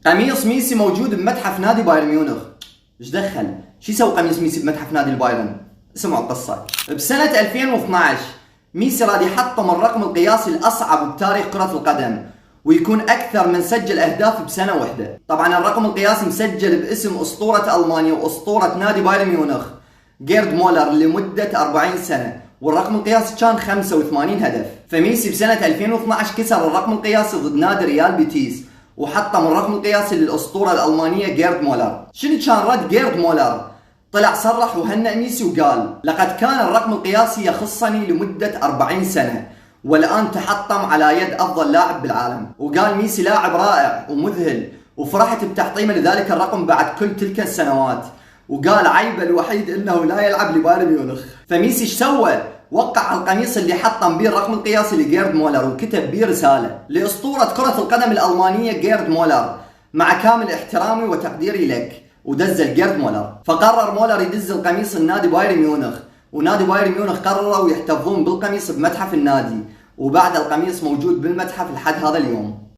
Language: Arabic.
قميص ميسي موجود بمتحف نادي بايرن ميونخ. ايش دخل؟ شو يسوي قميص ميسي بمتحف نادي البايرن؟ اسمعوا القصة. بسنة 2012 ميسي راد يحطم الرقم القياسي الأصعب بتاريخ كرة القدم، ويكون أكثر من سجل أهداف بسنة واحدة. طبعا الرقم القياسي مسجل باسم أسطورة ألمانيا وأسطورة نادي بايرن ميونخ جيرد مولر لمدة 40 سنة، والرقم القياسي كان 85 هدف. فميسي بسنة 2012 كسر الرقم القياسي ضد نادي ريال بيتيس، وحطم الرقم القياسي للأسطورة الألمانية جيرد مولر. شنو كان رد جيرد مولر؟ طلع صرح وهنأ ميسي وقال: لقد كان الرقم القياسي يخصني لمدة 40 سنة، والآن تحطم على يد أفضل لاعب بالعالم. وقال ميسي لاعب رائع ومذهل، وفرحت بتحطيمه لذلك الرقم بعد كل تلك السنوات. وقال عيبه الوحيد انه لا يلعب لبايرن ميونخ. فميسي ايش سوى؟ وقع القميص اللي حطم بيه الرقم القياسي لجيرد مولر، وكتب بيه رسالة: لأسطورة كرة القدم الألمانية جيرد مولر، مع كامل احترامي وتقديري لك. ودز جيرد مولر. فقرر مولر يدز القميص النادي بايرن ميونخ، ونادي بايرن ميونخ قرروا يحتفظون بالقميص بمتحف النادي، وبعد القميص موجود بالمتحف لحد هذا اليوم.